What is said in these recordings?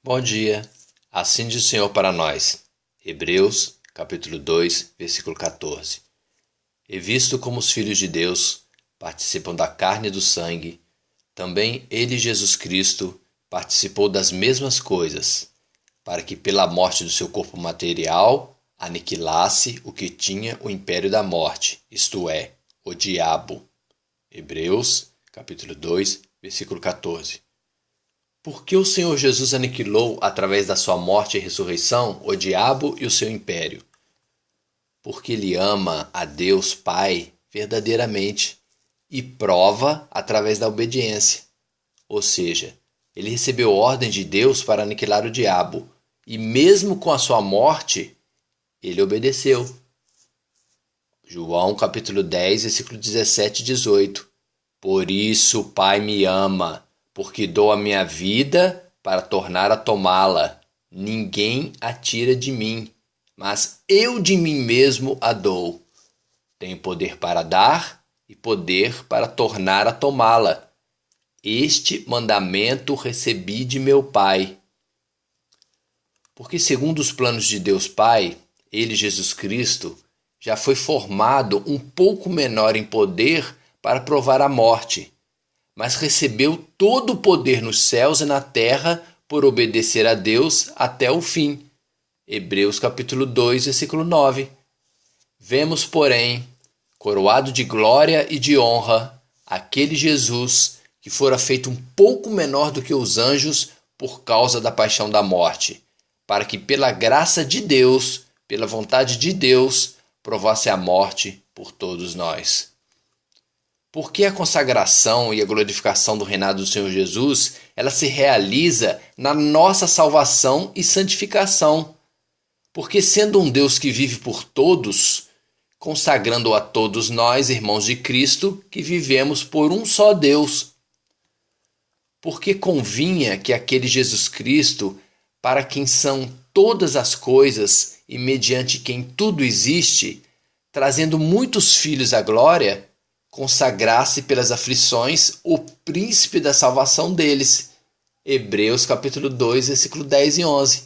Bom dia, assim diz o Senhor para nós. Hebreus, capítulo 2, versículo 14. E visto como os filhos de Deus participam da carne e do sangue, também ele, Jesus Cristo, participou das mesmas coisas, para que pela morte do seu corpo material aniquilasse o que tinha o império da morte, isto é, o diabo. Hebreus, capítulo 2, versículo 14. Por que o Senhor Jesus aniquilou, através da sua morte e ressurreição, o diabo e o seu império? Porque ele ama a Deus Pai verdadeiramente e prova através da obediência. Ou seja, ele recebeu ordem de Deus para aniquilar o diabo e mesmo com a sua morte, ele obedeceu. João capítulo 10, versículo 17 e 18. Por isso o Pai me ama, porque dou a minha vida para tornar a tomá-la. Ninguém a tira de mim, mas eu de mim mesmo a dou. Tenho poder para dar e poder para tornar a tomá-la. Este mandamento recebi de meu Pai. Porque segundo os planos de Deus Pai, ele, Jesus Cristo, já foi formado um pouco menor em poder para provar a morte, mas recebeu todo o poder nos céus e na terra por obedecer a Deus até o fim. Hebreus capítulo 2, versículo 9. Vemos, porém, coroado de glória e de honra, aquele Jesus que fora feito um pouco menor do que os anjos por causa da paixão da morte, para que pela graça de Deus, pela vontade de Deus, provasse a morte por todos nós. Porque a consagração e a glorificação do reinado do Senhor Jesus, ela se realiza na nossa salvação e santificação. Porque sendo um Deus que vive por todos, consagrando a todos nós, irmãos de Cristo, que vivemos por um só Deus. Porque convinha que aquele Jesus Cristo, para quem são todas as coisas e mediante quem tudo existe, trazendo muitos filhos à glória, consagrasse pelas aflições o príncipe da salvação deles. Hebreus capítulo 2, versículo 10 e 11.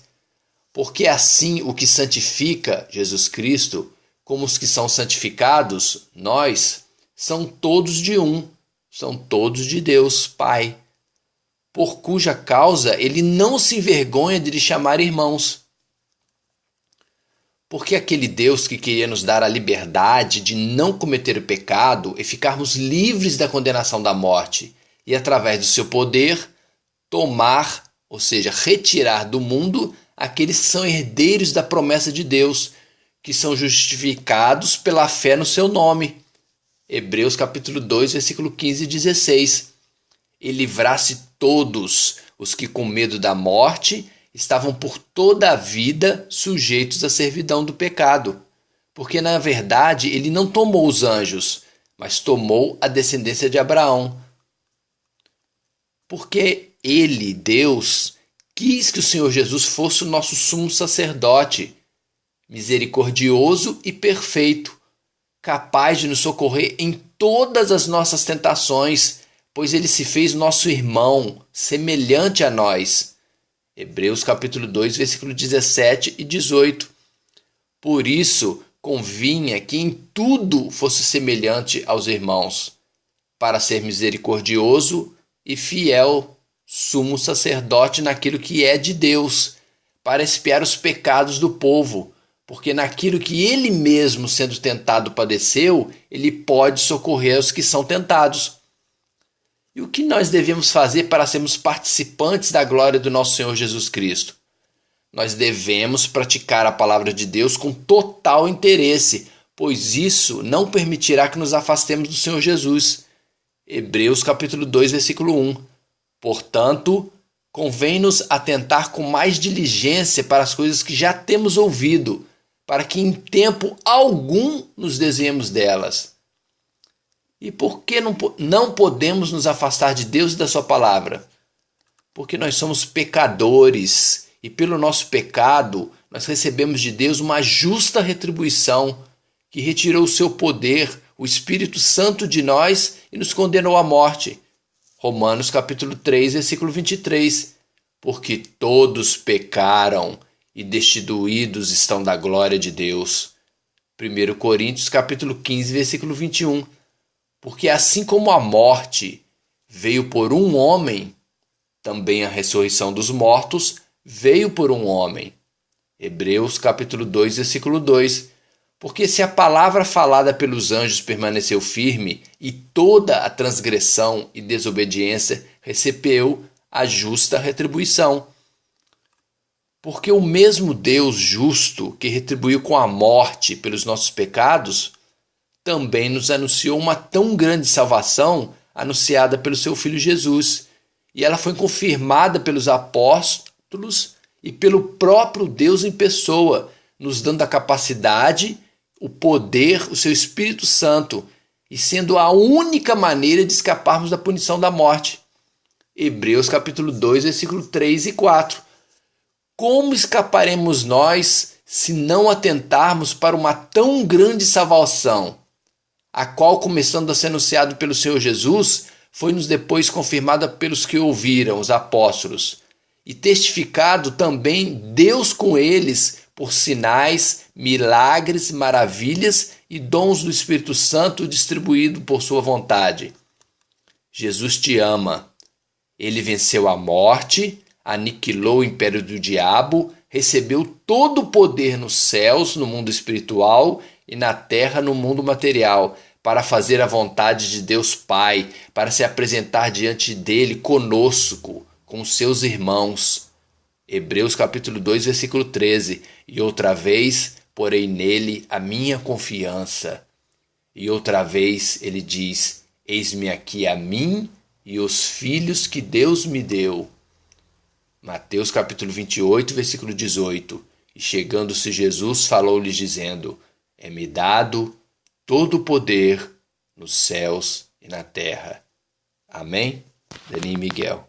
Porque assim o que santifica, Jesus Cristo, como os que são santificados, nós, são todos de um, são todos de Deus Pai, por cuja causa ele não se envergonha de lhe chamar irmãos. Porque aquele Deus que queria nos dar a liberdade de não cometer o pecado e ficarmos livres da condenação da morte, e através do seu poder, tomar, ou seja, retirar do mundo aqueles que são herdeiros da promessa de Deus, que são justificados pela fé no seu nome. Hebreus capítulo 2, versículo 15 e 16. E livrasse todos os que com medo da morte estavam por toda a vida sujeitos à servidão do pecado. Porque, na verdade, ele não tomou os anjos, mas tomou a descendência de Abraão. Porque ele, Deus, quis que o Senhor Jesus fosse o nosso sumo sacerdote, misericordioso e perfeito, capaz de nos socorrer em todas as nossas tentações, pois ele se fez nosso irmão, semelhante a nós. Hebreus capítulo 2, versículo 17 e 18. Por isso, convinha que em tudo fosse semelhante aos irmãos, para ser misericordioso e fiel, sumo sacerdote naquilo que é de Deus, para expiar os pecados do povo, porque naquilo que ele mesmo, sendo tentado, padeceu, ele pode socorrer os que são tentados. E o que nós devemos fazer para sermos participantes da glória do nosso Senhor Jesus Cristo? Nós devemos praticar a palavra de Deus com total interesse, pois isso não permitirá que nos afastemos do Senhor Jesus. Hebreus capítulo 2, versículo 1. Portanto, convém-nos atentar com mais diligência para as coisas que já temos ouvido, para que em tempo algum nos desviemos delas. E por que não podemos nos afastar de Deus e da sua palavra? Porque nós somos pecadores e pelo nosso pecado nós recebemos de Deus uma justa retribuição que retirou o seu poder, o Espírito Santo de nós e nos condenou à morte. Romanos capítulo 3, versículo 23. porque todos pecaram e destituídos estão da glória de Deus. 1 Coríntios capítulo 15, versículo 21. Porque assim como a morte veio por um homem, também a ressurreição dos mortos veio por um homem. Hebreus capítulo 2, versículo 2. Porque se a palavra falada pelos anjos permaneceu firme, e toda a transgressão e desobediência recebeu a justa retribuição. Porque o mesmo Deus justo que retribuiu com a morte pelos nossos pecados, também nos anunciou uma tão grande salvação anunciada pelo seu Filho Jesus. E ela foi confirmada pelos apóstolos e pelo próprio Deus em pessoa, nos dando a capacidade, o poder, o seu Espírito Santo, e sendo a única maneira de escaparmos da punição da morte. Hebreus capítulo 2, versículo 3 e 4. Como escaparemos nós se não atentarmos para uma tão grande salvação, a qual, começando a ser anunciado pelo Senhor Jesus, foi-nos depois confirmada pelos que ouviram, os apóstolos, e testificado também Deus com eles por sinais, milagres, maravilhas e dons do Espírito Santo distribuído por sua vontade. Jesus te ama. Ele venceu a morte, aniquilou o império do diabo, recebeu todo o poder nos céus, no mundo espiritual, e na terra, no mundo material, para fazer a vontade de Deus Pai, para se apresentar diante dele conosco, com seus irmãos. Hebreus capítulo 2, versículo 13. E outra vez porei nele a minha confiança. E outra vez ele diz: eis-me aqui a mim e os filhos que Deus me deu. Mateus capítulo 28, versículo 18. E chegando-se Jesus, falou-lhes dizendo: é-me dado todo o poder nos céus e na terra. Amém? Dani Miguel.